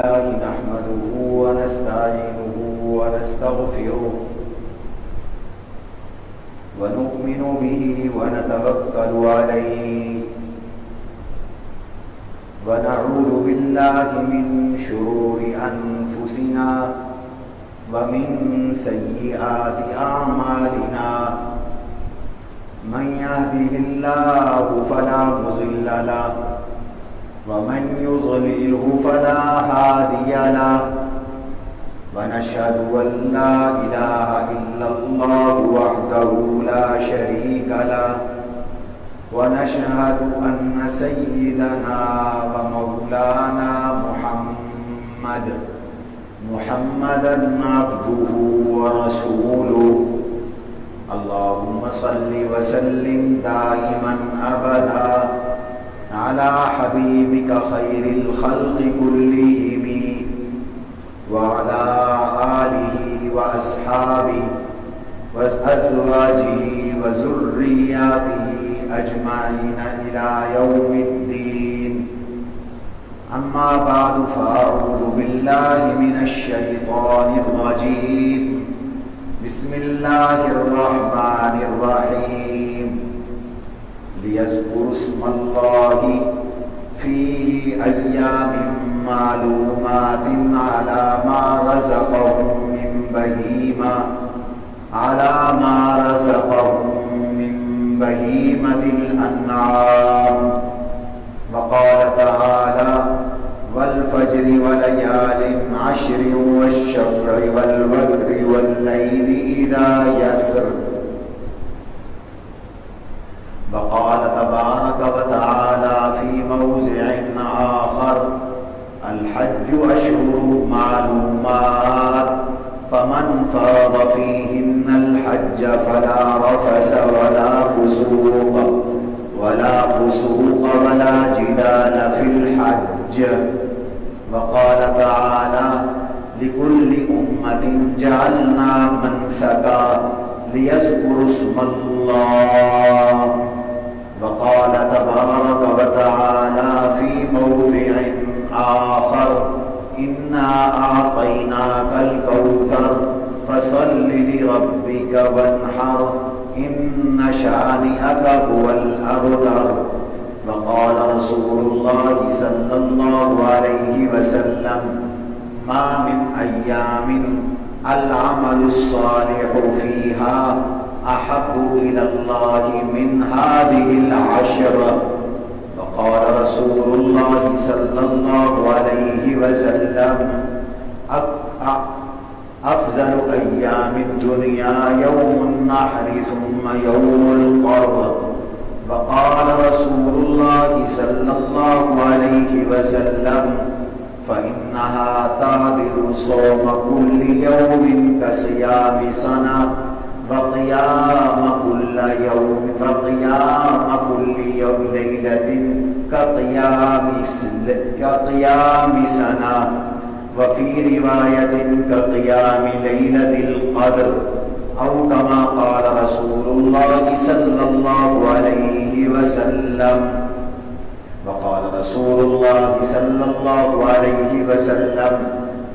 نحمده ونستعينه ونستغفره ونؤمن به ونتوكل عليه ونعوذ بالله من شرور أنفسنا ومن سيئات أعمالنا من يهده الله فلا مضل له ومن يضلله فلا هادي له ونشهد أن لا إله إلا الله وحده لا شريك له ونشهد أن سيدنا ومولانا محمدا عبده ورسوله اللهم صل وسلم دائما أبدا على حبيبك خير الخلق كلهم وعلى آله وأصحابه وأزواجه وذرياته أجمعين إلى يوم الدين أما بعد فأعوذ بالله من الشيطان الرجيم بسم الله الرحمن الرحيم ليذكروا اسم الله في أيام معلومات على ما رزقهم من بهيمة الأنعام وقال تعالى والفجر وليال عشر والشفع والوتر والليل إذا يسر وقال تبارك وتعالى في موضع آخر الحج أشهر معلومات فمن فرض فيهن الحج فلا رفث ولا فسوق ولا جدال في الحج وقال تعالى لكل أمة جعلنا منسكا ليذكروا اسم الله وقال تبارك وتعالى في موضع آخر إنا أعطيناك الكوثر فصل لربك وانحر إن شانئك هو الأبتر وقال رسول الله صلى الله عليه وسلم ما من أيام العمل الصالح فيها أحب إلى الله من هذه العشر وقال رسول الله صلى الله عليه وسلم أفضل أيام الدنيا يوم النحر ثم يوم القرب وقال رسول الله صلى الله عليه وسلم فإنها تعدل صوم كل يوم كصيام سنة وقيام كل ليلة كقيام سنة وفي رواية كقيام ليلة القدر أو كما قال رسول الله صلى الله عليه وسلم وقال رسول الله صلى الله عليه وسلم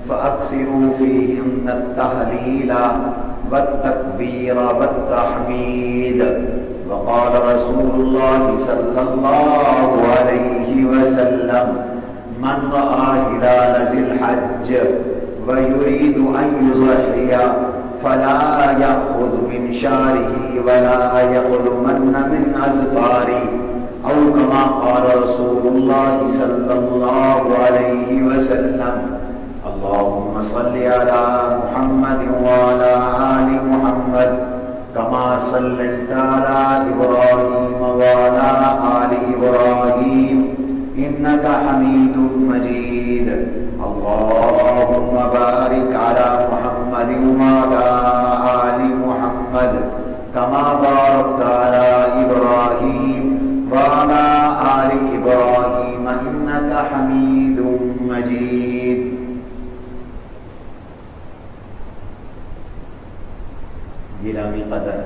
فأكثروا فيهن التهليل والتكبير والتحميد وقال رسول الله صلى الله عليه وسلم من رأى هلال ذي الحج ويريد أن يضحي فلا يأخذ من شعره ولا يقلمن من أظفاره أو كما قال رسول الله صلى الله عليه وسلم اللهم صل على محمد وعلى آل محمد كما صليت على إبراهيم وعلى آل إبراهيم إنك حميد مجيد اللهم بارك على محمد وعلى آل محمد كما باركت على إبراهيم وعلى آل إبراهيم إنك حميد مجيد گرامی قدر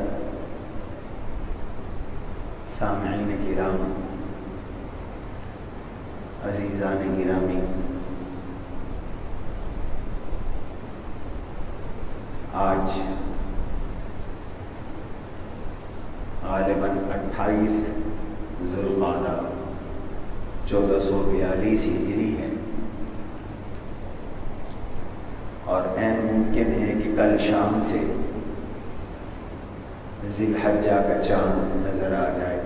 سامعین کرام، عزیزان گرامی، آج غالباً 28 ذوالقعدہ 1442 ہجری ہے، اور عین ممکن ہے کہ کل شام سے ذی الحجہ کا چاند نظر آ جائے۔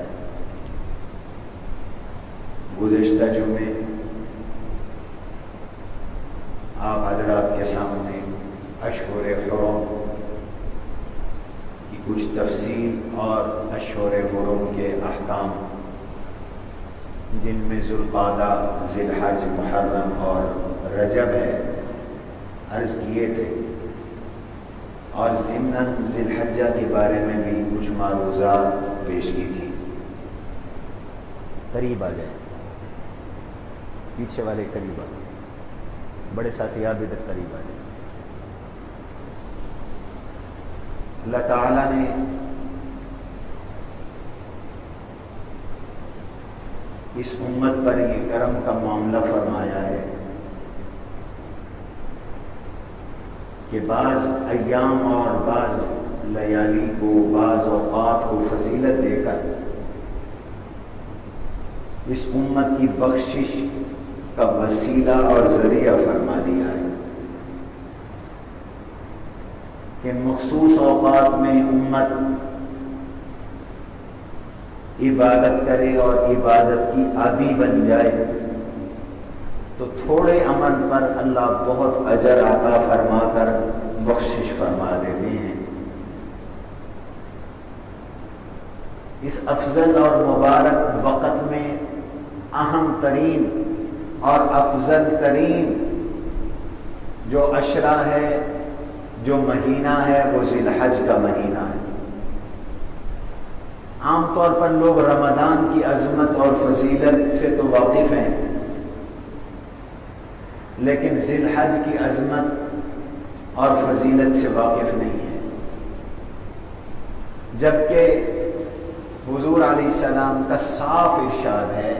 گزشتہ جمعے آپ حضرات کے سامنے اشہر حرم کی کچھ تفصیل اور اشہر حرم کے احکام، جن میں ذوالقعدہ، ذی الحج، محرم اور رجب ہے، عرض کیے تھے، اور ضمناً ذی الحجہ کے بارے میں بھی کچھ معروضات پیش کی تھی۔ قریب آ جائیں، پیچھے والے قریب آ جائیں، بڑے ساتھی آپ ادھر قریب آ جائیں۔ اللہ تعالیٰ نے اس امت پر یہ کرم کا معاملہ فرمایا ہے کہ بعض ایام اور بعض لیالی کو، بعض اوقات کو فضیلت دے کر اس امت کی بخشش کا وسیلہ اور ذریعہ فرما دیا ہے کہ مخصوص اوقات میں امت عبادت کرے اور عبادت کی عادی بن جائے تو تھوڑے عمل پر اللہ بہت اجر عطا فرما کر بخشش فرما دیتے ہیں۔ اس افضل اور مبارک وقت میں اہم ترین اور افضل ترین جو عشرہ ہے، جو مہینہ ہے، وہ ذی الحج کا مہینہ ہے۔ عام طور پر لوگ رمضان کی عظمت اور فضیلت سے تو واقف ہیں، لیکن ذی الحج کی عظمت اور فضیلت سے واقف نہیں ہے، جبکہ حضور علیہ السلام کا صاف ارشاد ہے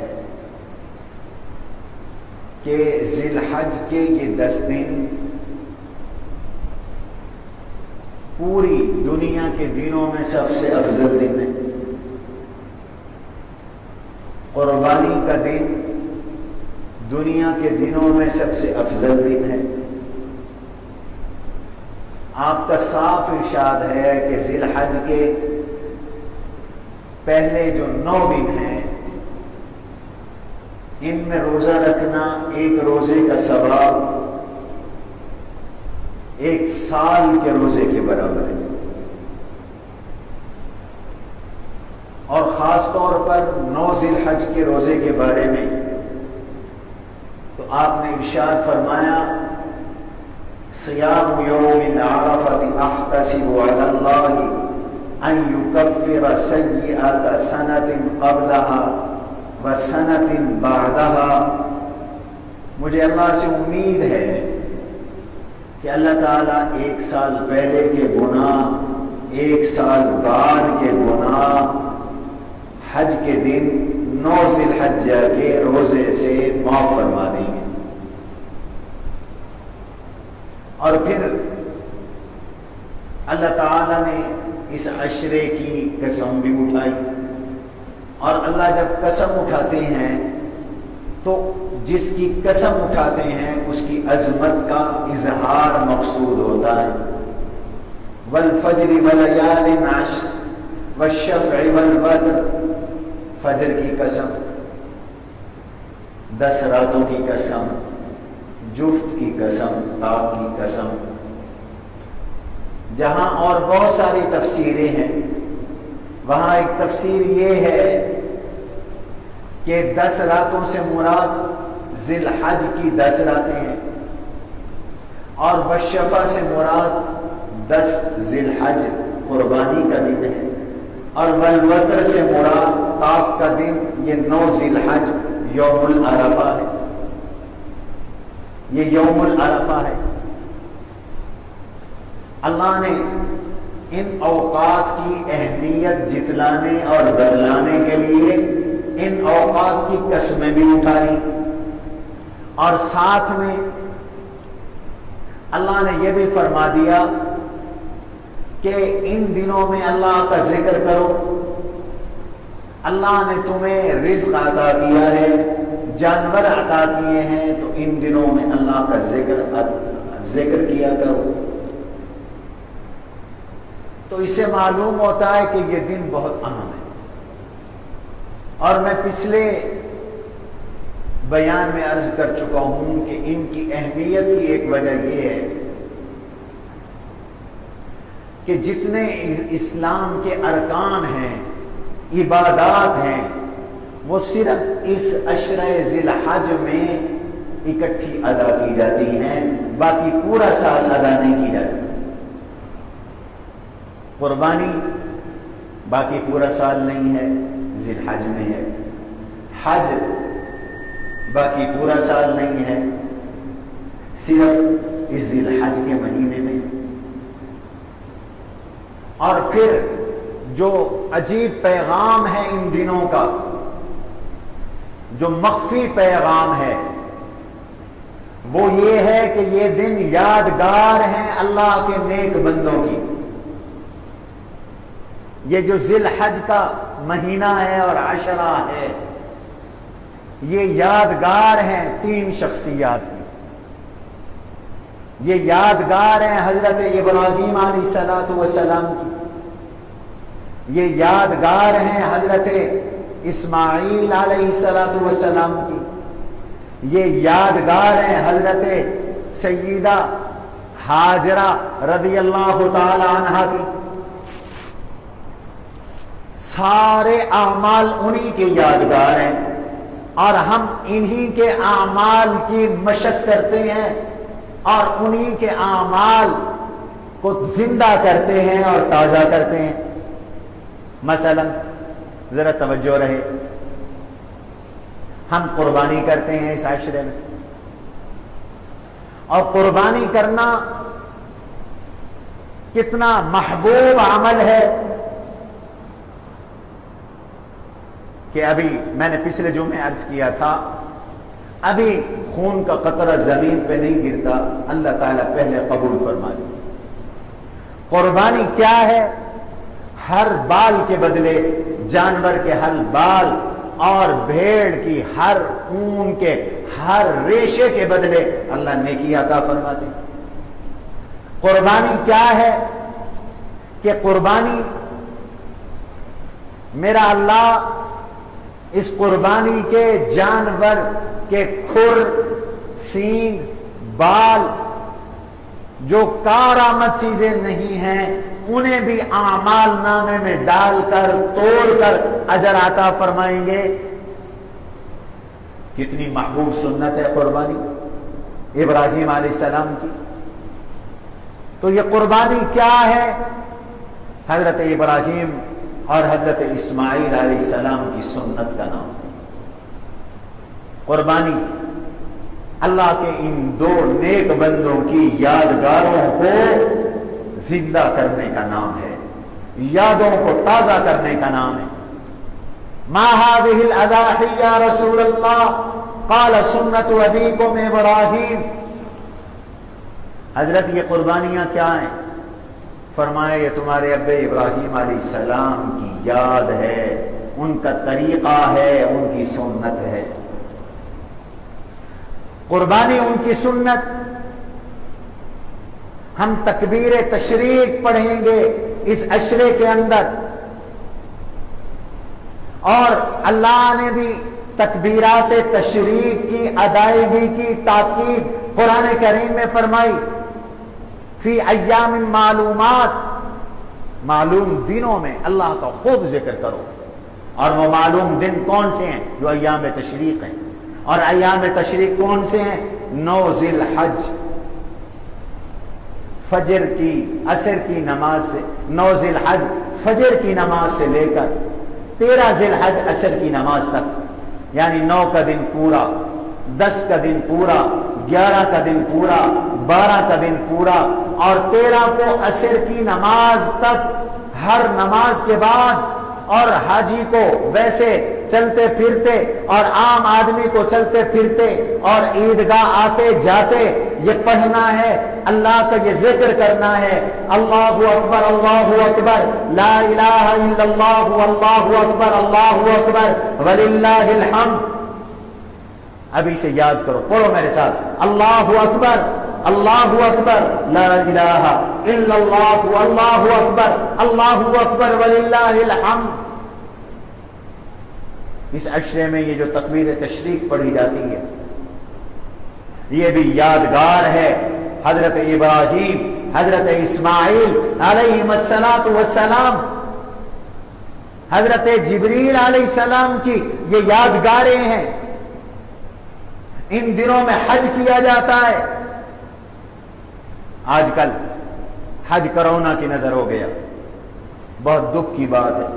کہ ذی الحج کے یہ 10 دن پوری دنیا کے دنوں میں سب سے افضل دن ہے۔ قربانی کا دن دنیا کے دنوں میں سب سے افضل دن ہے۔ آپ کا صاف ارشاد ہے کہ ذی الحج کے پہلے جو 9 دن ہیں، ان میں روزہ رکھنا ایک روزے کا ثواب 1 سال کے روزے کے برابر ہے، اور خاص طور پر 9 ذی الحج کے روزے کے بارے میں تو آپ نے ارشاد فرمایا صیام یوم عرفۃ احتسب علی اللہ ان یکفر سیئۃ سنۃ قبلها وسنۃ بعدها، مجھے اللہ سے امید ہے کہ اللہ تعالیٰ 1 سال پہلے کے گناہ، 1 سال بعد کے گناہ حج کے دن 9 ذی الحجہ کے روزے سے معاف فرما دیں گے۔ اور پھر اللہ تعالیٰ نے اس عشرے کی قسم بھی اٹھائی، اور اللہ جب قسم اٹھاتے ہیں تو جس کی قسم اٹھاتے ہیں اس کی عظمت کا اظہار مقصود ہوتا ہے۔ والفجر وليال عشر والشفع والوتر، فجر کی قسم، 10 راتوں کی قسم، جفت کی قسم، تاک کی قسم، جہاں اور بہت ساری تفسیریں ہیں، وہاں ایک تفسیر یہ ہے کہ 10 راتوں سے مراد ذی الحج کی 10 راتیں ہیں، اور والشفع سے مراد 10 ذی الحج قربانی کا دن ہے، اور والوتر سے مراد تاک کا دن، یہ 9 ذی الحج یوم العرفہ ہے، یہ یوم العرفہ ہے۔ اللہ نے ان اوقات کی اہمیت جتلانے اور بتلانے کے لیے ان اوقات کی قسمیں بھی اٹھائی، اور ساتھ میں اللہ نے یہ بھی فرما دیا کہ ان دنوں میں اللہ کا ذکر کرو، اللہ نے تمہیں رزق عطا کیا ہے، جانور عطا کیے ہیں، تو ان دنوں میں اللہ کا ذکر کیا کرو۔ تو اس سے معلوم ہوتا ہے کہ یہ دن بہت اہم ہے۔ اور میں پچھلے بیان میں عرض کر چکا ہوں کہ ان کی اہمیت کی ایک وجہ یہ ہے کہ جتنے اسلام کے ارکان ہیں، عبادات ہیں، وہ صرف اس عشرہ ذی الحج میں اکٹھی ادا کی جاتی ہیں، باقی پورا سال ادا نہیں کی جاتی۔ قربانی باقی پورا سال نہیں ہے، ذی الحج میں ہے۔ حج باقی پورا سال نہیں ہے، صرف اس ذی الحج کے مہینے میں۔ اور پھر جو عجیب پیغام ہے ان دنوں کا، جو مخفی پیغام ہے، وہ یہ ہے کہ یہ دن یادگار ہیں اللہ کے نیک بندوں کی۔ یہ جو ذی الحج کا مہینہ ہے اور عشرہ ہے، یہ یادگار ہیں 3 شخصیات کی۔ یہ یادگار ہیں حضرت ابراہیم علیہ السلام کی، یہ یادگار ہیں حضرت اسماعیل علیہ السلام کی، یہ یادگار ہیں حضرت سیدہ ہاجرہ رضی اللہ تعالی عنہا کی۔ سارے اعمال انہی کے یادگار ہیں، اور ہم انہی کے اعمال کی مشق کرتے ہیں اور انہی کے اعمال کو زندہ کرتے ہیں اور تازہ کرتے ہیں۔ مثلا ذرا توجہ رہے، ہم قربانی کرتے ہیں اس عشرے میں، اور قربانی کرنا کتنا محبوب عمل ہے کہ ابھی میں نے پچھلے جمعے عرض کیا تھا، ابھی خون کا قطرہ زمین پہ نہیں گرتا، اللہ تعالیٰ پہلے قبول فرما لے۔ قربانی کیا ہے؟ ہر بال کے بدلے، جانور کے ہر بال اور بھیڑ کی ہر اون کے ہر ریشے کے بدلے اللہ نیکی عطا فرماتے۔ قربانی کیا ہے؟ کہ قربانی میرا اللہ اس قربانی کے جانور کے کھر، سینگ، بال، جو کارآمد چیزیں نہیں ہیں، انہیں بھی اعمال نامے میں ڈال کر توڑ کر اجر عطا فرمائیں گے۔ کتنی محبوب سنت ہے قربانی ابراہیم علیہ السلام کی۔ تو یہ قربانی کیا ہے؟ حضرت ابراہیم اور حضرت اسماعیل علیہ السلام کی سنت کا نام۔ قربانی اللہ کے ان 2 نیک بندوں کی یادگاروں کو زندہ کرنے کا نام ہے، یادوں کو تازہ کرنے کا نام ہے۔ ما هذه الاضاحی یا رسول اللہ قال سنت ابیکم ابراہیم۔ حضرت یہ قربانیاں کیا ہیں؟ فرمایا یہ تمہارے ابے ابراہیم علیہ السلام کی یاد ہے، ان کا طریقہ ہے، ان کی سنت ہے۔ قربانی ان کی سنت۔ ہم تکبیر تشریق پڑھیں گے اس عشرے کے اندر، اور اللہ نے بھی تکبیرات تشریق کی ادائیگی کی تاکید قرآن کریم میں فرمائی، فی ایام معلومات، معلوم دنوں میں اللہ کا خوب ذکر کرو۔ اور وہ معلوم دن کون سے ہیں؟ جو ایام تشریق ہیں۔ اور ایام تشریق کون سے ہیں؟ 9 ذی الحج، فجر کی عصر کی نماز سے 9 ذی الحج فجر کی نماز سے لے کر 13 ذی الحج عصر کی نماز تک، یعنی 9 کا دن پورا، 10 کا دن پورا، 11 کا دن پورا، 12 کا دن پورا، اور 13 کو عصر کی نماز تک۔ ہر نماز کے بعد، اور حاجی کو ویسے چلتے پھرتے اور عام آدمی کو چلتے پھرتے اور عیدگاہ آتے جاتے یہ پڑھنا ہے، اللہ کا یہ ذکر کرنا ہے، اللہ اکبر لا الہ الا اللہ اللہ اکبر وللہ الحمد۔ ابھی سے یاد کرو، پڑھو میرے ساتھ، اللہ اکبر لا الہ الا اللہ اکبر وللہ الحمد۔ اس عشرے میں یہ جو تکبیر تشریق پڑھی جاتی ہے یہ بھی یادگار ہے حضرت ابراہیم، حضرت اسماعیل علیہ السلام، حضرت جبریل علیہ السلام کی یہ یادگاریں ہیں۔ ان دنوں میں حج کیا جاتا ہے۔ آج کل حج کرونا کی نظر ہو گیا، بہت دکھ کی بات ہے۔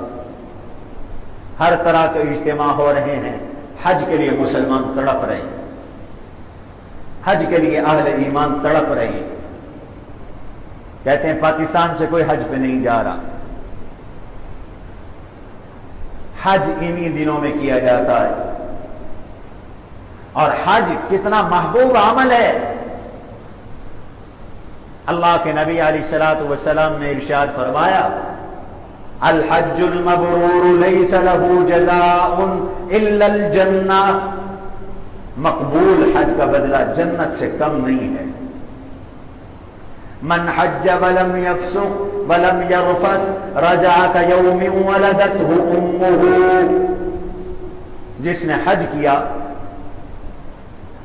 ہر طرح کے اجتماع ہو رہے ہیں، حج کے لیے مسلمان تڑپ رہے ہیں، حج کے لیے اہل ایمان تڑپ رہے ہیں، کہتے ہیں پاکستان سے کوئی حج پہ نہیں جا رہا۔ حج انہی دنوں میں کیا جاتا ہے، اور حج کتنا محبوب عمل ہے۔ اللہ کے نبی علیہ الصلوۃ والسلام نے ارشاد فرمایا، الحج المبرور لیس له جزاء الا الجنہ، مقبول حج کا بدلہ جنت سے کم نہیں ہے۔ من حج ولم يفسق ولم يرفث رجع كيوم ولدته امه، جس نے حج کیا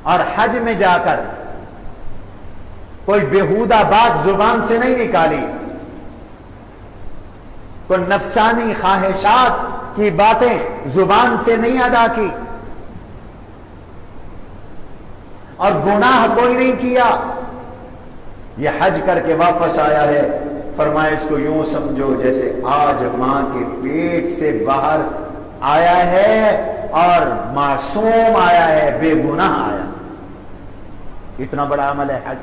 اور حج میں جا کر کوئی بیہودہ بات زبان سے نہیں نکالی، کوئی نفسانی خواہشات کی باتیں زبان سے نہیں ادا کی، اور گناہ کوئی نہیں کیا، یہ حج کر کے واپس آیا ہے، فرمایا اس کو یوں سمجھو جیسے آج ماں کے پیٹ سے باہر آیا ہے اور معصوم آیا ہے، بے گناہ آیا۔ اتنا بڑا عمل ہے حج۔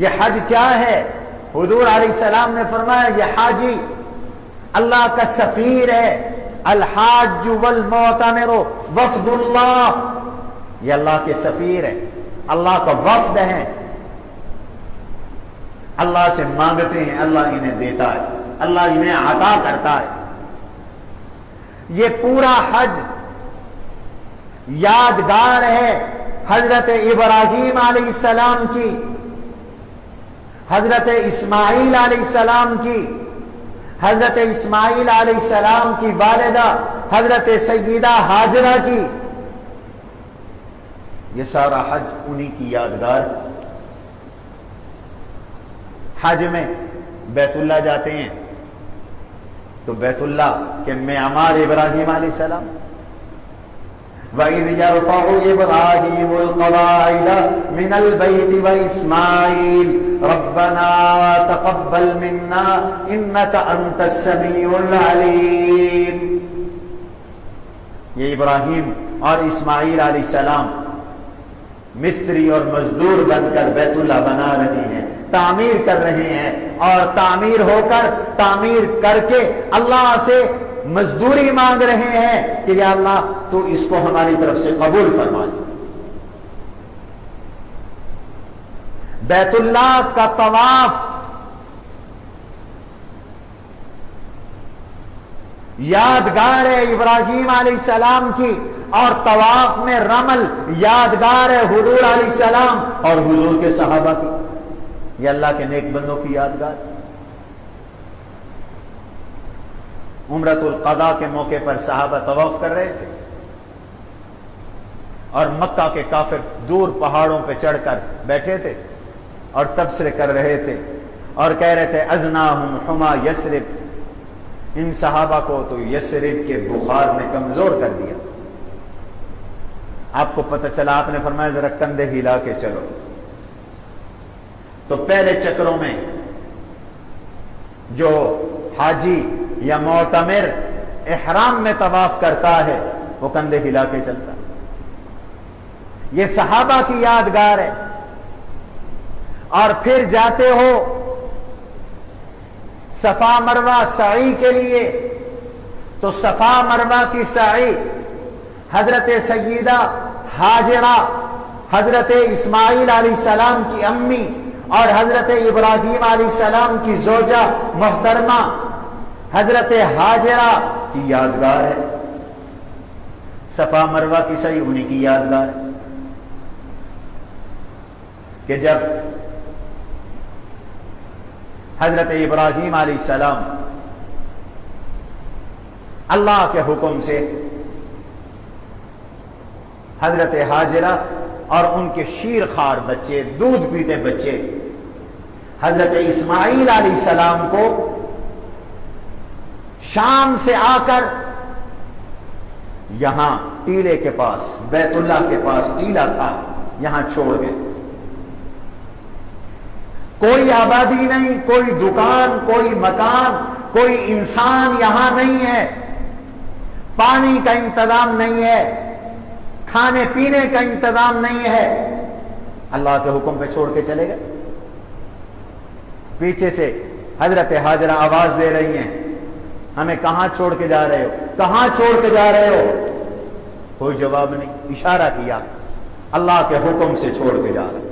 یہ حج کیا ہے؟ حضور علیہ السلام نے فرمایا یہ حاجی اللہ کا سفیر ہے، الحاج والمعتمر وفد اللہ، یہ اللہ کے سفیر ہے، اللہ کا وفد ہے، اللہ سے مانگتے ہیں، اللہ انہیں دیتا ہے، اللہ انہیں عطا کرتا ہے۔ یہ پورا حج یادگار ہے حضرت ابراہیم علیہ السلام کی، حضرت اسماعیل علیہ السلام کی، حضرت اسماعیل علیہ السلام کی والدہ حضرت سیدہ ہاجرہ کی۔ یہ سارا حج انہی کی یادگار۔ حج میں بیت اللہ جاتے ہیں تو بیت اللہ کے معمار ابراہیم علیہ السلام، وَإِذْ يَرْفَعُ إِبْرَاهِيمُ الْقَوَاعِدَ مِنَ الْبَيْتِ وَإِسْمَاعِيلُ رَبَّنَا تَقَبَّلْ مِنَّا إِنَّكَ أَنْتَ السَّمِيعُ الْعَلِيمُ۔ یہ ابراہیم اور اسماعیل علیہ السلام مستری اور مزدور بن کر بیت اللہ بنا رہے ہیں، تعمیر کر رہے ہیں، اور تعمیر کر کے اللہ سے مزدوری مانگ رہے ہیں کہ یا اللہ تو اس کو ہماری طرف سے قبول فرما لے۔ بیت اللہ کا طواف یادگار ہے ابراہیم علیہ السلام کی، اور طواف میں رمل یادگار ہے حضور علیہ السلام اور حضور کے صحابہ کی، یہ اللہ کے نیک بندوں کی یادگار۔ عمرۃ القضاء کے موقع پر صحابہ طواف کر رہے تھے، اور مکہ کے کافر دور پہاڑوں پہ چڑھ کر بیٹھے تھے اور تبصرے کر رہے تھے اور کہہ رہے تھے ازناہم حما یثرب، ان صحابہ کو تو یثرب کے بخار نے کمزور کر دیا۔ آپ کو پتہ چلا، آپ نے فرمایا ذرا کندھے ہلا کے چلو، تو پہلے چکروں میں جو حاجی یا معتمر احرام میں طواف کرتا ہے وہ کندھے ہلا کے چلتا ہے۔ یہ صحابہ کی یادگار ہے۔ اور پھر جاتے ہو صفا مروہ سعی کے لیے، تو صفا مروہ کی سعی حضرت سیدہ ہاجرہ، حضرت اسماعیل علیہ السلام کی امی اور حضرت ابراہیم علیہ السلام کی زوجہ محترمہ حضرت ہاجرہ کی یادگار ہے۔ صفا مروہ کی سعی انہی کی یادگار ہے کہ جب حضرت ابراہیم علیہ السلام اللہ کے حکم سے حضرت ہاجرہ اور ان کے شیرخوار بچے، دودھ پیتے بچے حضرت اسماعیل علیہ السلام کو شام سے آ کر یہاں ٹیلے کے پاس، بیت اللہ کے پاس ٹیلا تھا، یہاں چھوڑ گئے۔ کوئی آبادی نہیں، کوئی دکان، کوئی مکان، کوئی انسان یہاں نہیں ہے، پانی کا انتظام نہیں ہے، کھانے پینے کا انتظام نہیں ہے، اللہ کے حکم پہ چھوڑ کے چلے گئے۔ پیچھے سے حضرت ہاجرہ آواز دے رہی ہیں، ہمیں کہاں چھوڑ کے جا رہے ہو، کہاں چھوڑ کے جا رہے ہو؟ کوئی جواب نہیں، اشارہ کیا، اللہ کے حکم سے چھوڑ کے جا رہے۔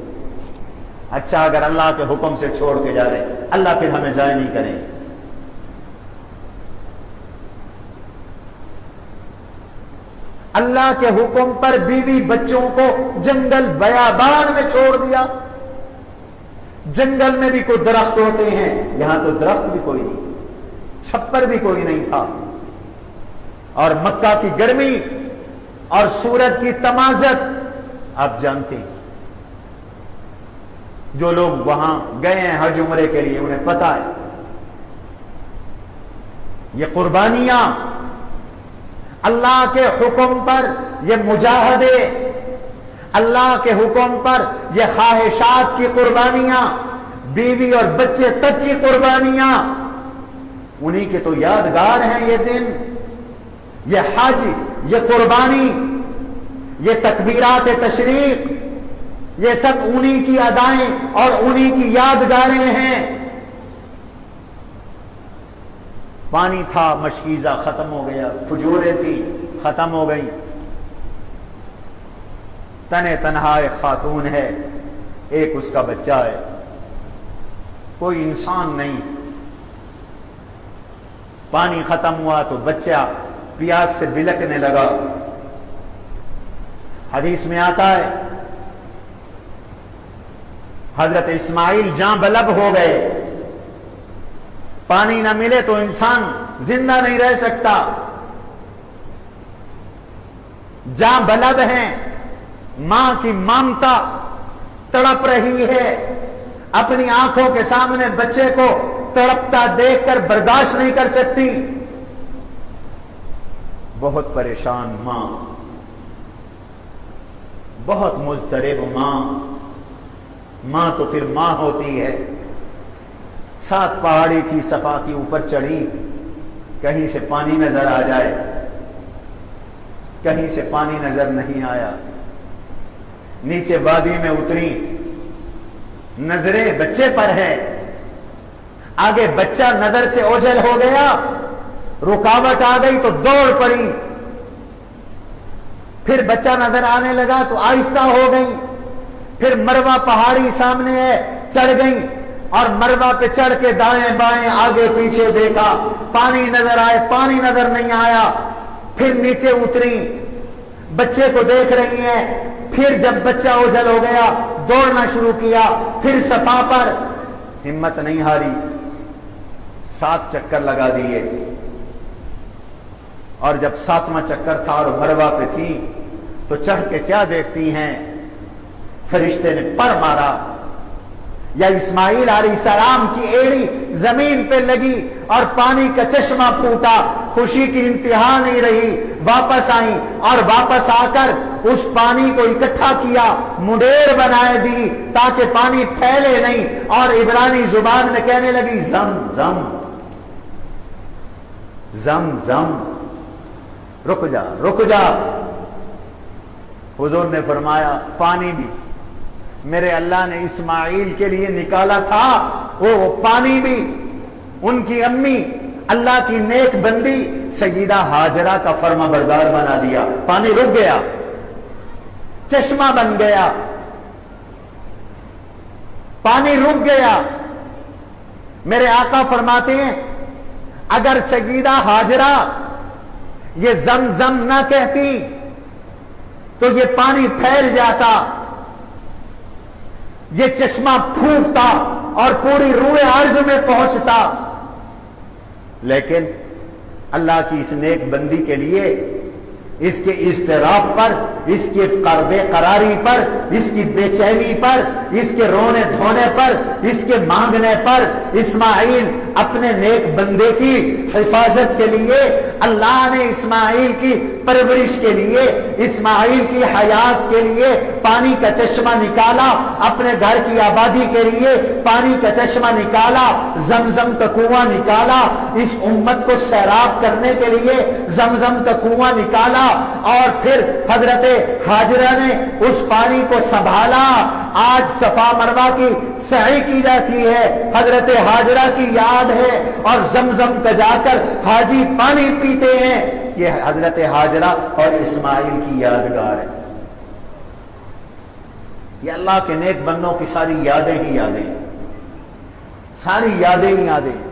اچھا، اگر اللہ کے حکم سے چھوڑ کے جا رہے، اللہ پھر ہمیں ضائع نہیں کریں گے۔ اللہ کے حکم پر بیوی بچوں کو جنگل بیابان میں چھوڑ دیا۔ جنگل میں بھی کوئی درخت ہوتے ہیں، یہاں تو درخت بھی کوئی نہیں، چھپر بھی کوئی نہیں تھا، اور مکہ کی گرمی اور سورج کی تمازت آپ جانتے ہیں۔ جو لوگ وہاں گئے ہیں حج عمرے کے لیے انہیں پتا ہے، یہ قربانیاں اللہ کے حکم پر، یہ مجاہدے اللہ کے حکم پر، یہ خواہشات کی قربانیاں، بیوی اور بچے تک کی قربانیاں، انہی کے تو یادگار ہیں یہ دن، یہ حج، یہ قربانی، یہ تکبیرات تشریق، یہ سب انہی کی ادائیں اور انہی کی یادگاریں ہیں۔ پانی تھا، مشکیزہ ختم ہو گیا، کھجوریں تھی ختم ہو گئی، تنے تنہا ایک خاتون ہے، ایک اس کا بچہ ہے، کوئی انسان نہیں۔ پانی ختم ہوا تو بچہ پیاس سے بلکنے لگا۔ حدیث میں آتا ہے حضرت اسماعیل جاں بلب ہو گئے، پانی نہ ملے تو انسان زندہ نہیں رہ سکتا، جاں بلب ہیں، ماں کی ممتا تڑپ رہی ہے، اپنی آنکھوں کے سامنے بچے کو تڑپتا دیکھ کر برداشت نہیں کر سکتی، بہت پریشان ماں، بہت مضطرب ماں۔ ماں تو پھر ماں ہوتی ہے۔ 7 پہاڑی تھی صفا کی، اوپر چڑھی، کہیں سے پانی نظر آ جائے، کہیں سے پانی نظر نہیں آیا، نیچے وادی میں اتری، نظریں بچے پر ہے، آگے بچہ نظر سے اوجھل ہو گیا، رکاوٹ آ گئی تو دوڑ پڑی، پھر بچہ نظر آنے لگا تو آہستہ ہو گئی، پھر مروہ پہاڑی سامنے ہے، چڑھ گئی، اور مروہ پہ چڑھ کے دائیں بائیں آگے پیچھے دیکھا، پانی نظر آئے، پانی نظر نہیں آیا، پھر نیچے اتری، بچے کو دیکھ رہی ہیں، پھر جب بچہ اوجھل ہو گیا دوڑنا شروع کیا، پھر صفا پر ہمت نہیں ہاری، 7 چکر لگا دیے، اور جب 7واں چکر تھا اور مروہ پہ تھی تو چڑھ کے کیا دیکھتی ہیں، فرشتے نے پر مارا، یا اسماعیل علیہ السلام کی ایڑی زمین پہ لگی اور پانی کا چشمہ پھوٹا، خوشی کی انتہا نہیں رہی، واپس آئیں اور واپس آ کر اس پانی کو اکٹھا کیا، منڈیر بنائے دی تاکہ پانی پھیلے نہیں، اور عبرانی زبان میں کہنے لگی زم زم زم زم، رک جا رک جا۔ حضور نے فرمایا پانی بھی میرے اللہ نے اسماعیل کے لیے نکالا تھا، وہ پانی بھی ان کی امی اللہ کی نیک بندی سیدہ ہاجرہ کا فرما بردار بنا دیا. پانی رک گیا، چشمہ بن گیا، پانی رک گیا. میرے آقا فرماتے ہیں اگر سیدہ ہاجرہ یہ زمزم نہ کہتی تو یہ پانی پھیل جاتا، یہ چشمہ پھوٹتا اور پوری روئے ارض میں پہنچتا. لیکن اللہ کی اس نیک بندی کے لیے اس کے اضطراب پر، اس کے بے قراری پر، اس کی بے چینی پر، اس کے رونے دھونے پر، اس کے مانگنے پر اسماعیل اپنے نیک بندے کی حفاظت کے لیے، اللہ نے اسماعیل کی پرورش کے لیے، اسماعیل کی حیات کے لیے پانی کا چشمہ نکالا، اپنے گھر کی آبادی کے لیے پانی کا چشمہ نکالا، زمزم کا کنواں نکالا، اس امت کو سیراب کرنے کے لیے زمزم کا کنواں نکالا، اور پھر حضرت ہاجرہ نے اس پانی کو سنبھالا. آج صفا مروہ کی سعی کی جاتی ہے، حضرت ہاجرہ کی یاد ہے، اور زمزم کا جا کر حاجی پانی پیتے ہیں. یہ حضرت ہاجرہ اور اسماعیل کی یادگار ہے. یہ اللہ کے نیک بندوں کی ساری یادیں ہی یادیں ہیں، ساری یادیں ہی یادیں ہیں.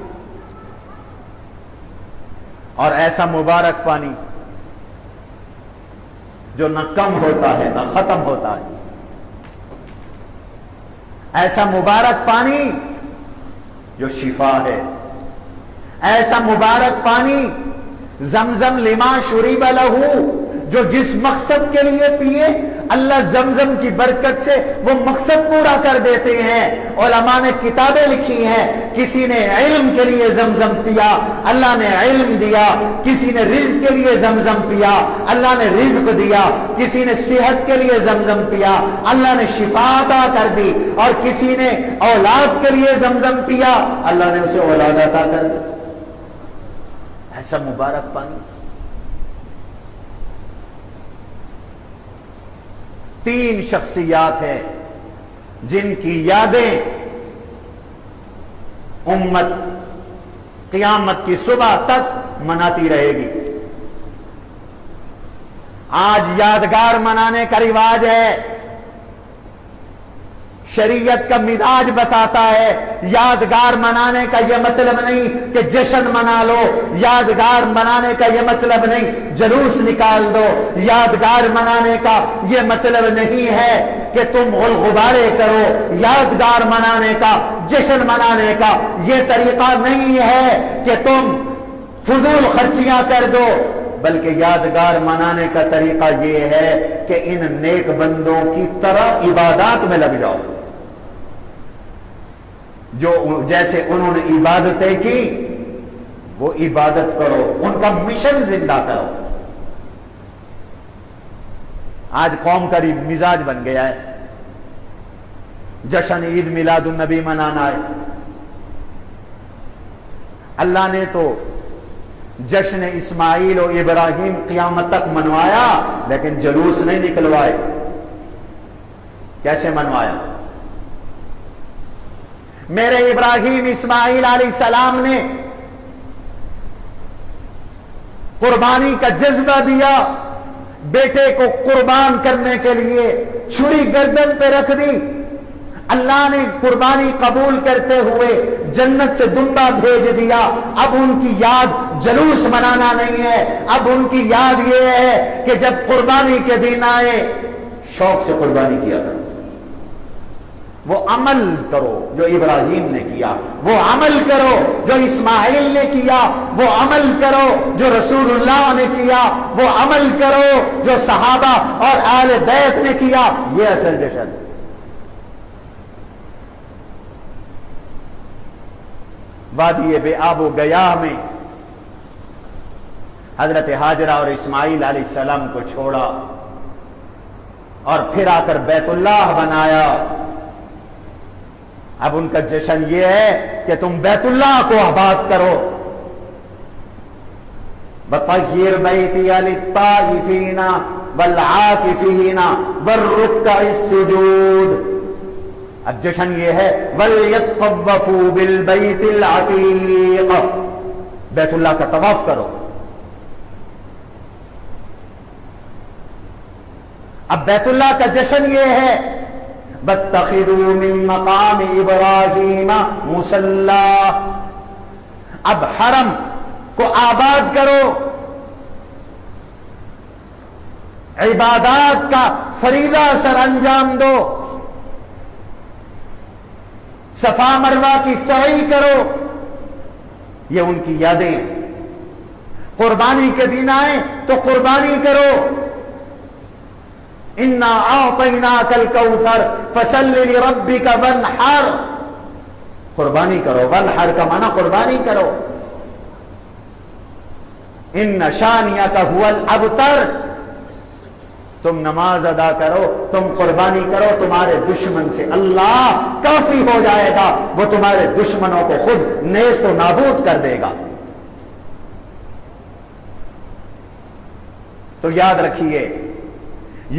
اور ایسا مبارک پانی جو نہ کم ہوتا ہے نہ ختم ہوتا ہے، ایسا مبارک پانی جو شفا ہے، ایسا مبارک پانی زمزم لما شرب لہ، جو جس مقصد کے لیے پیے اللہ زمزم کی برکت سے وہ مقصد پورا کر دیتے ہیں. علماء نے کتابیں لکھی ہیں، کسی نے علم کے لیے زمزم پیا، اللہ نے علم دیا، کسی نے رزق کے لیے زمزم پیا، اللہ نے رزق دیا، کسی نے صحت کے لیے زمزم پیا، اللہ نے شفا عطا کر دی، اور کسی نے اولاد کے لیے زمزم پیا، اللہ نے اسے اولاد عطا کر دی. ایسا مبارک پانی. 3 شخصیات ہیں جن کی یادیں امت قیامت کی صبح تک مناتی رہے گی. آج یادگار منانے کا رواج ہے، شریعت کا مزاج بتاتا ہے یادگار منانے کا یہ مطلب نہیں کہ جشن منا لو، یادگار منانے کا یہ مطلب نہیں جلوس نکال دو، یادگار منانے کا یہ مطلب نہیں ہے کہ تم غبارے کرو، یادگار منانے کا، جشن منانے کا یہ طریقہ نہیں ہے کہ تم فضول خرچیاں کر دو، بلکہ یادگار منانے کا طریقہ یہ ہے کہ ان نیک بندوں کی طرح عبادات میں لگ جاؤ، جو جیسے انہوں نے عبادتیں کی وہ عبادت کرو، ان کا مشن زندہ کرو. آج قوم کا مزاج بن گیا ہے جشن عید میلاد النبی منانا ہے. اللہ نے تو جشن اسماعیل و ابراہیم قیامت تک منوایا، لیکن جلوس نہیں نکلوائے. کیسے منوایا؟ میرے ابراہیم اسماعیل علیہ السلام نے قربانی کا جذبہ دیا، بیٹے کو قربان کرنے کے لیے چھری گردن پہ رکھ دی. اللہ نے قربانی قبول کرتے ہوئے جنت سے دمبا بھیج دیا. اب ان کی یاد جلوس منانا نہیں ہے، اب ان کی یاد یہ ہے کہ جب قربانی کے دن آئے شوق سے قربانی کیا کرو. وہ عمل کرو جو ابراہیم نے کیا، وہ عمل کرو جو اسماعیل نے کیا، وہ عمل کرو جو رسول اللہ نے کیا، وہ عمل کرو جو صحابہ اور آل بیت نے کیا. یہ اصل جشن ہے. وادی بے آب و گیاہ میں حضرت ہاجرہ اور اسماعیل علیہ السلام کو چھوڑا اور پھر آ کر بیت اللہ بنایا. اب ان کا جشن یہ ہے کہ تم بیت اللہ کو آباد کرو. بطہر بیتی للطائفین والعاکفین والرکع السجود. اب جشن یہ ہے وَلْيَطَّوَّفُوا بِالْبَيْتِ الْعَتِيقِ، بیت اللہ کا طواف کرو. اب بیت اللہ کا جشن یہ ہے وَاتَّخِذُوا مِن مَقَامِ إِبْرَاهِيمَ مُصَلًّى، اب حرم کو آباد کرو، عبادات کا فریضہ سر انجام دو، صفا مروہ کی سعی کرو. یہ ان کی یادیں. قربانی کے دن آئے تو قربانی کرو. اِنَّا أَعْطَيْنَاكَ الْكَوْثَرَ فَصَلِّ لِرَبِّكَ وَانْحَرْ، قربانی کرو. وانحر کا معنی قربانی کرو. اِنَّ شَانِئَكَ هُوَ الْأَبْتَرُ، تم نماز ادا کرو، تم قربانی کرو، تمہارے دشمن سے اللہ کافی ہو جائے گا، وہ تمہارے دشمنوں کو خود نیست و نابود کر دے گا. تو یاد رکھیے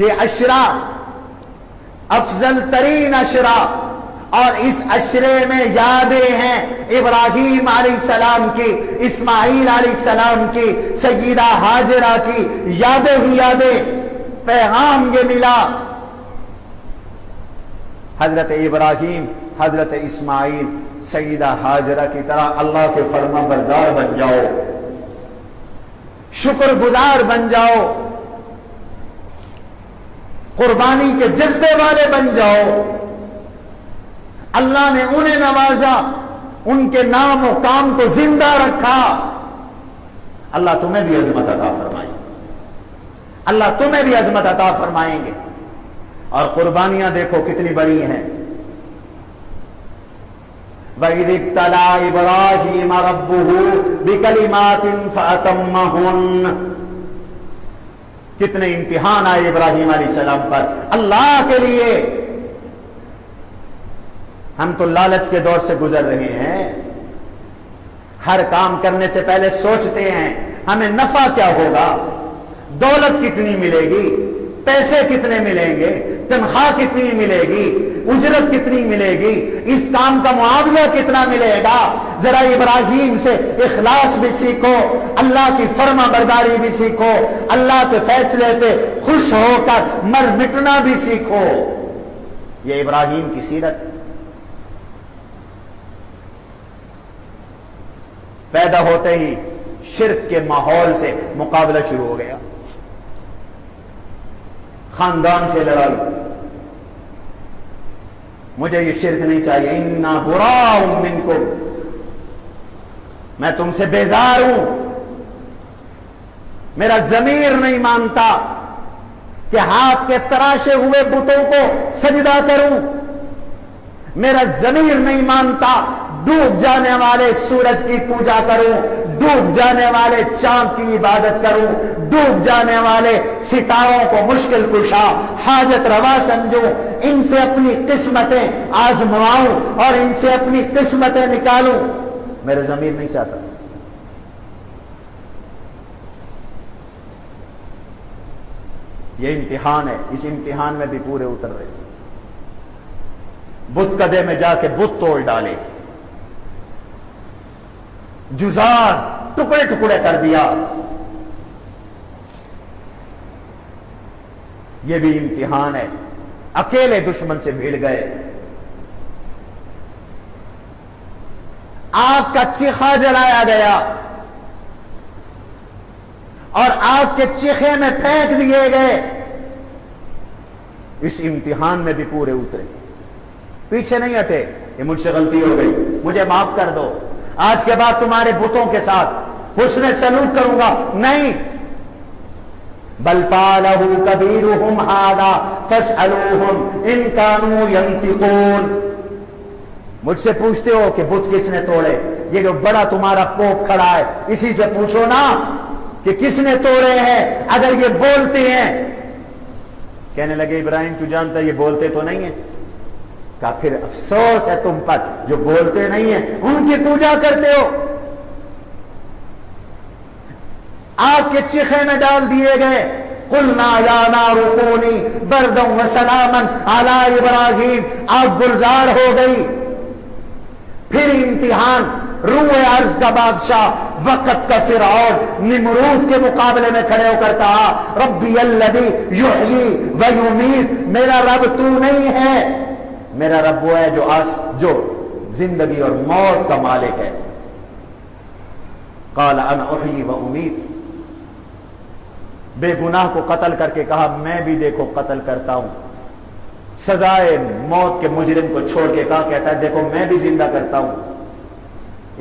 یہ عشرہ افضل ترین عشرہ، اور اس عشرے میں یادیں ہیں ابراہیم علیہ السلام کی، اسماعیل علیہ السلام کی، سیدہ ہاجرہ کی یادیں ہی یادیں. پیغام یہ ملا حضرت ابراہیم، حضرت اسماعیل، سیدہ ہاجرہ کی طرح اللہ کے فرما بردار بن جاؤ، شکر گزار بن جاؤ، قربانی کے جذبے والے بن جاؤ. اللہ نے انہیں نوازا، ان کے نام و کام کو زندہ رکھا. اللہ تمہیں بھی عظمت عطا فرمائے، اللہ تمہیں بھی عظمت عطا فرمائیں گے. اور قربانیاں دیکھو کتنی بڑی ہیں. وَإِذِ ابْتَلَىٰ إِبْرَاهِيمَ رَبُّهُ بِكَلِمَاتٍ فَأَتَمَّهُنَّ، کتنے امتحان آئے ابراہیم علیہ السلام پر اللہ کے لیے. ہم تو لالچ کے دور سے گزر رہے ہیں. ہر کام کرنے سے پہلے سوچتے ہیں ہمیں نفع کیا ہوگا، دولت کتنی ملے گی، پیسے کتنے ملیں گے، تنخواہ کتنی ملے گی، اجرت کتنی ملے گی، اس کام کا معاوضہ کتنا ملے گا. ذرا ابراہیم سے اخلاص بھی سیکھو، اللہ کی فرما برداری بھی سیکھو، اللہ کے فیصلے پہ خوش ہو کر مر مٹنا بھی سیکھو. یہ ابراہیم کی سیرت ہے. پیدا ہوتے ہی شرک کے ماحول سے مقابلہ شروع ہو گیا، خاندان سے لڑائی، مجھے یہ شرک نہیں چاہیے، انا براء منکم، میں تم سے بیزار ہوں، میرا ضمیر نہیں مانتا کہ ہاتھ کے تراشے ہوئے بتوں کو سجدہ کروں، میرا ضمیر نہیں مانتا ڈوب جانے والے سورج کی پوجا کروں، ڈوب جانے والے چاند کی عبادت کروں، ڈوب جانے والے ستاروں کو مشکل کشا حاجت روا سمجھوں، ان سے اپنی قسمتیں آزماؤں اور ان سے اپنی قسمتیں نکالوں. میرا ضمیر نہیں چاہتا. یہ امتحان ہے، اس امتحان میں بھی پورے اتر رہے. بت کدے میں جا کے بت توڑ ڈالے، جزاز ٹکڑے ٹکڑے کر دیا. یہ بھی امتحان ہے. اکیلے دشمن سے بھیڑ گئے، آگ کا چیخا جلایا گیا اور آگ کے چیخے میں پھینک دیے گئے. اس امتحان میں بھی پورے اترے، پیچھے نہیں ہٹے. یہ مجھ سے غلطی ہو گئی، مجھے معاف کر دو، آج کے بعد تمہارے بتوں کے ساتھ حسن سلوک کروں گا نہیں. بل فعلہ کبیرہم ھذا فاسألوہم ان کانوا ینطقون. مجھ سے پوچھتے ہو کہ بت کس نے توڑے، یہ جو بڑا تمہارا پوپ کھڑا ہے اسی سے پوچھو نا کہ کس نے توڑے ہیں اگر یہ بولتے ہیں. کہنے لگے ابراہیم تو جانتا ہے یہ بولتے تو نہیں ہیں. کہا پھر افسوس ہے تم پر جو بولتے نہیں ہیں، ان کی پوجا کرتے ہو. آگ کے چیخے میں ڈال دیے گئے، قلنا یا نار کونی بردا وسلاما علی ابراہیم، آگ گلزار ہو گئی۔ پھر امتحان، روح عرض کا بادشاہ وقت کا فرعون نمرود کے مقابلے میں کھڑے ہو کر کہا ربی الذی یحیی و یمیت، میرا رب تو نہیں ہے، میرا رب وہ ہے جو زندگی اور موت کا مالک ہے۔ قال انا احیی و امیت، بے گناہ کو قتل کر کے کہا میں بھی دیکھو قتل کرتا ہوں، سزائے موت کے مجرم کو چھوڑ کے کہا کہتا ہے دیکھو میں بھی زندہ کرتا ہوں۔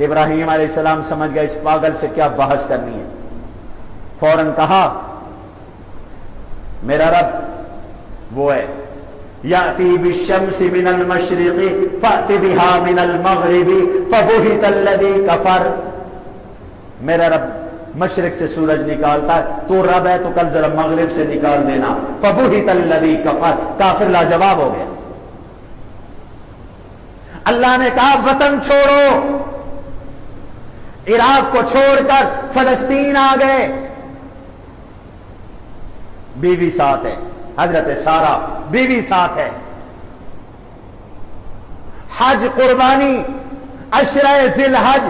ابراہیم علیہ السلام سمجھ گئے اس پاگل سے کیا بحث کرنی ہے، فوراً کہا میرا رب وہ ہے یأتی بالشمس من المشرق فأت بها من المغرب فبہت الذی کفر، میرا رب مشرق سے سورج نکالتا ہے، تو رب ہے تو کل ذرا مغرب سے نکال دینا۔ فبہت الذی کفر، کافر لاجواب ہو گیا۔ اللہ نے کہا وطن چھوڑو، عراق کو چھوڑ کر فلسطین آ گئے، بیوی ساتھ ہے، حضرت سارہ بیوی ساتھ ہے، حج قربانی عشرہ ذی الحج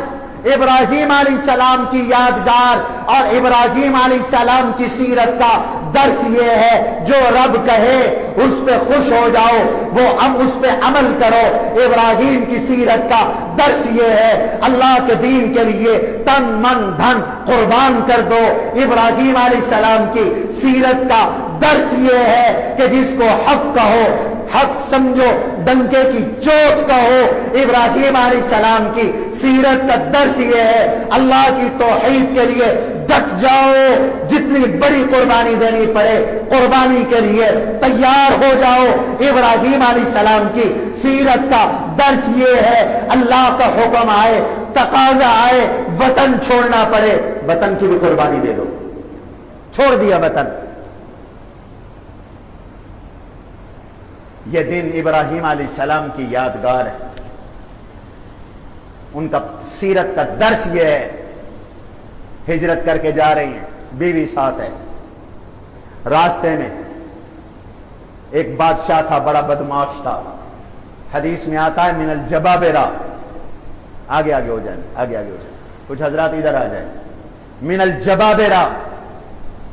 ابراہیم علیہ السلام کی یادگار اور ابراہیم علیہ السلام کی سیرت کا درس یہ ہے جو رب کہے اس پہ خوش ہو جاؤ، وہ اس پہ عمل کرو۔ ابراہیم کی سیرت کا درس یہ ہے اللہ کے دین کے لیے تن من دھن قربان کر دو۔ ابراہیم علیہ السلام کی سیرت کا درس یہ ہے کہ جس کو حق کہو، حق سمجھو، ڈنکے کی چوٹ کہو۔ ابراہیم علیہ السلام کی سیرت کا درس یہ ہے اللہ کی توحید کے لیے ڈٹ جاؤ، جتنی بڑی قربانی دینی پڑے قربانی کے لیے تیار ہو جاؤ۔ ابراہیم علیہ السلام کی سیرت کا درس یہ ہے اللہ کا حکم آئے، تقاضا آئے، وطن چھوڑنا پڑے، وطن کی بھی قربانی دے دو۔ چھوڑ دیا وطن۔ یہ دن ابراہیم علیہ السلام کی یادگار ہے، ان کا سیرت کا درس یہ ہے۔ ہجرت کر کے جا رہی ہیں، بیوی ساتھ ہے، راستے میں ایک بادشاہ تھا، بڑا بدماش تھا، حدیث میں آتا ہے من الجبابرہ، آگے ہو جائیں، آگے ہو جائیں، کچھ حضرات ادھر آ جائیں، من الجبابرہ،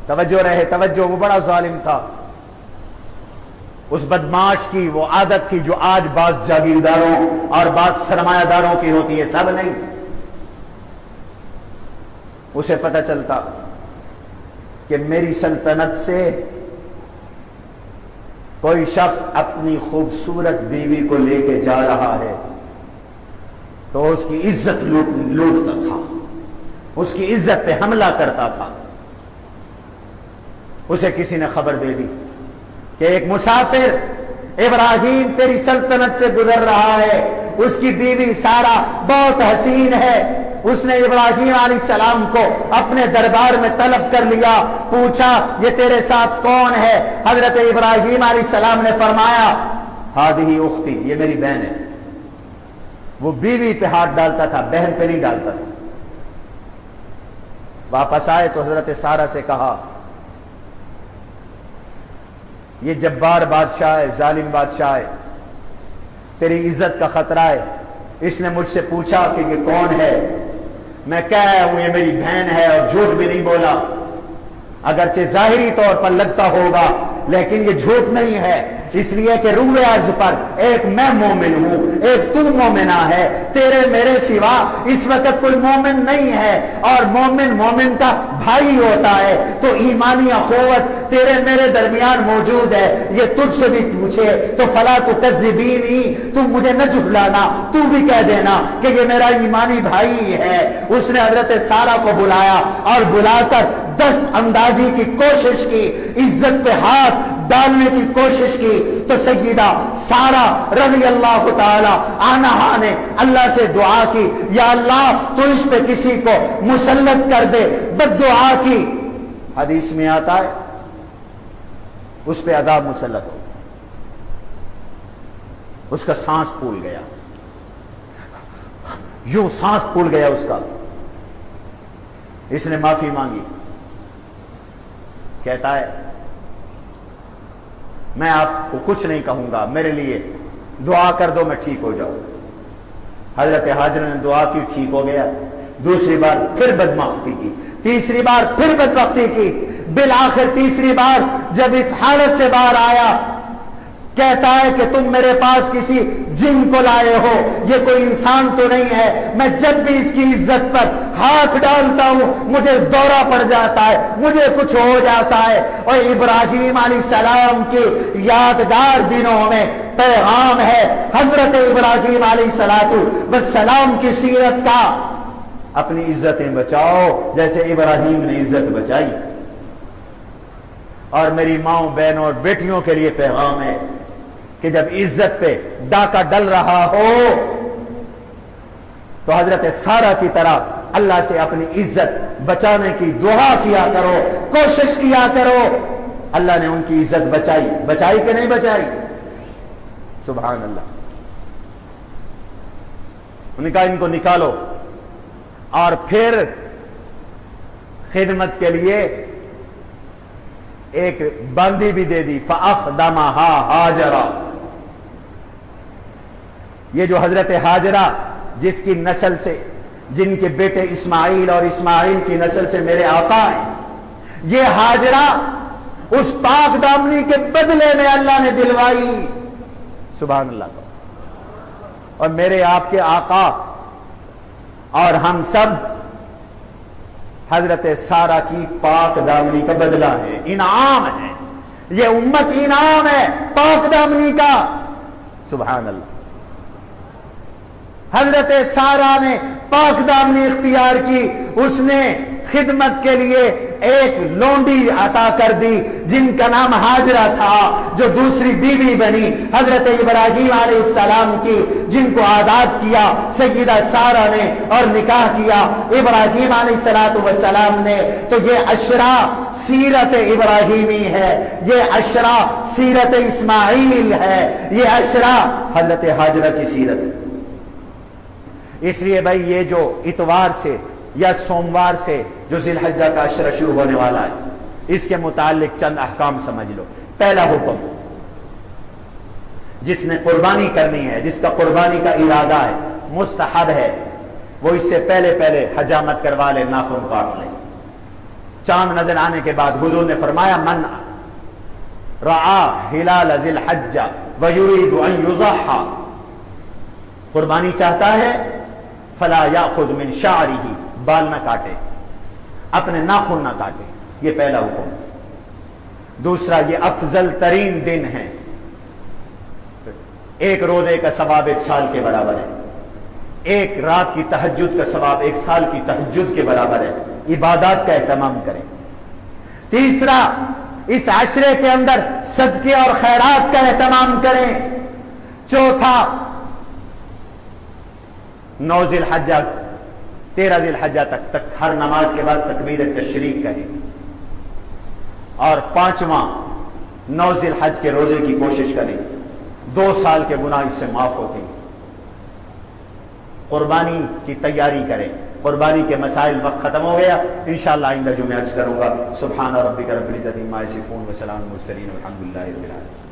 توجہ رہے توجہ، وہ بڑا ظالم تھا۔ اس بدماش کی وہ عادت تھی جو آج بعض جاگیرداروں اور بعض سرمایہ داروں کی ہوتی ہے، سب نہیں۔ اسے پتہ چلتا کہ میری سلطنت سے کوئی شخص اپنی خوبصورت بیوی کو لے کے جا رہا ہے تو اس کی عزت لوٹتا تھا، اس کی عزت پہ حملہ کرتا تھا۔ اسے کسی نے خبر دے دی کہ ایک مسافر ابراہیم تیری سلطنت سے گزر رہا ہے، اس کی بیوی سارہ بہت حسین ہے۔ اس نے ابراہیم علیہ السلام کو اپنے دربار میں طلب کر لیا، پوچھا یہ تیرے ساتھ کون ہے؟ حضرت ابراہیم علیہ السلام نے فرمایا ہادی اختی، یہ میری بہن ہے۔ وہ بیوی پہ ہاتھ ڈالتا تھا، بہن پہ نہیں ڈالتا تھا۔ واپس آئے تو حضرت سارہ سے کہا یہ جبار بادشاہ ہے، ظالم بادشاہ ہے، تیری عزت کا خطرہ ہے۔ اس نے مجھ سے پوچھا کہ یہ کون ہے، میں کہہ ہوں یہ میری بہن ہے، اور جھوٹ بھی نہیں بولا، اگرچہ ظاہری طور پر لگتا ہوگا لیکن یہ جھوٹ نہیں ہے، اس لیے کہ روح عرض پر ایک میں مومن ہوں، ایک تو مومنہ ہے، تیرے میرے سوا اس وقت کوئی مومن نہیں ہے، اور مومن مومن کا بھائی ہوتا ہے، تو ایمانی اخوت تیرے میرے درمیان موجود ہے۔ یہ تجھ سے بھی پوچھے تو فلا تکذبینی، تم مجھے نہ جھٹلانا، تو بھی کہہ دینا کہ یہ میرا ایمانی بھائی ہے۔ اس نے حضرت سارہ کو بلایا اور بلا کر دست اندازی کی کوشش کی، عزت پہ ہاتھ ڈالنے کی کوشش کی، تو سیدہ سارہ رضی اللہ تعالی عنہا نے اللہ سے دعا کی یا اللہ تو اس پہ کسی کو مسلط کر دے، بد دعا کی۔ حدیث میں آتا ہے اس پہ عذاب مسلط ہو، اس کا سانس پھول گیا، یوں سانس پھول گیا اس کا۔ اس نے معافی مانگی، کہتا ہے میں آپ کو کچھ نہیں کہوں گا، میرے لیے دعا کر دو میں ٹھیک ہو جاؤں۔ حضرت ہاجرہ نے دعا کی، ٹھیک ہو گیا۔ دوسری بار پھر بدبختی کی، تیسری بار پھر بدبختی کی، بالآخر تیسری بار جب اس حالت سے باہر آیا، کہتا ہے کہ تم میرے پاس کسی جن کو لائے ہو، یہ کوئی انسان تو نہیں ہے، میں جب بھی اس کی عزت پر ہاتھ ڈالتا ہوں مجھے دورہ پڑ جاتا ہے، مجھے کچھ ہو جاتا ہے۔ اور ابراہیم علیہ السلام کے یادگار دنوں میں پیغام ہے حضرت ابراہیم علیہ السلام کی سیرت کا، اپنی عزتیں بچاؤ جیسے ابراہیم نے عزت بچائی۔ اور میری ماؤں بہنوں اور بیٹیوں کے لیے پیغام ہے کہ جب عزت پہ ڈاکہ ڈل رہا ہو تو حضرت سارہ کی طرح اللہ سے اپنی عزت بچانے کی دعا کیا کرو، کوشش کیا کرو۔ اللہ نے ان کی عزت بچائی کہ نہیں بچائی؟ سبحان اللہ۔ انہوں نے کہا ان کو نکالو، اور پھر خدمت کے لیے ایک باندی بھی دے دی، فَأَخْدَمَهَا ہاجرہ۔ یہ جو حضرت ہاجرہ جس کی نسل سے، جن کے بیٹے اسماعیل اور اسماعیل کی نسل سے میرے آقا ہیں، یہ ہاجرہ اس پاک دامنی کے بدلے میں اللہ نے دلوائی، سبحان اللہ۔ اور میرے آپ کے آقا اور ہم سب حضرت سارہ کی پاک دامنی کا بدلہ ہے، انعام ہے، یہ امت انعام ہے پاک دامنی کا، سبحان اللہ۔ حضرت سارہ نے پاک دامنی اختیار کی، اس نے خدمت کے لیے ایک لونڈی عطا کر دی جن کا نام ہاجرہ تھا، جو دوسری بیوی بنی حضرت ابراہیم علیہ السلام کی، جن کو آزاد کیا سیدہ سارہ نے اور نکاح کیا ابراہیم علیہ السلام نے۔ تو یہ عشرہ سیرت ابراہیمی ہے، یہ عشرہ سیرت اسماعیل ہے، یہ عشرہ حضرت ہاجرہ کی سیرت ہے۔ اس لیے بھائی یہ جو اتوار سے یا سوموار سے جو ذی الحجہ کا عشرہ شروع ہونے والا ہے، اس کے متعلق چند احکام سمجھ لو۔ پہلا حکم، جس نے قربانی کرنی ہے، جس کا قربانی کا ارادہ ہے، مستحب ہے وہ اس سے پہلے حجامت کروا لے، ناخن کاٹ لے۔ چاند نظر آنے کے بعد حضور نے فرمایا من رعا ہلال ذی الحجہ ویرید ان یضحی، قربانی چاہتا ہے فلا یاخذ من شعرہ، بال نہ کاٹے، اپنے ناخن نہ کاٹے، یہ پہلا حکم۔ دوسرا، یہ افضل ترین دن ہے، ایک روزے کا ثواب 1 سال کے برابر ہے، ایک رات کی تہجد کا ثواب 1 سال کی تہجد کے برابر ہے، عبادات کا اہتمام کریں۔ تیسرا، اس عشرے کے اندر صدقے اور خیرات کا اہتمام کریں۔ چوتھا، 9 ذی الحجہ 13 ذی الحجہ تک ہر نماز کے بعد تکبیر تشریق کہیں۔ اور 5واں، 9 ذی الحجہ کے روزے کی کوشش کریں، 2 سال کے گناہ اس سے معاف ہوتے ہیں۔ قربانی کی تیاری کریں، قربانی کے مسائل وقت ختم ہو گیا، انشاءاللہ آئندہ جمعہ عرض کروں گا۔ سبحان ربک رب العزت عما یصفون وسلام علی المرسلین والحمد للہ رب العالمین۔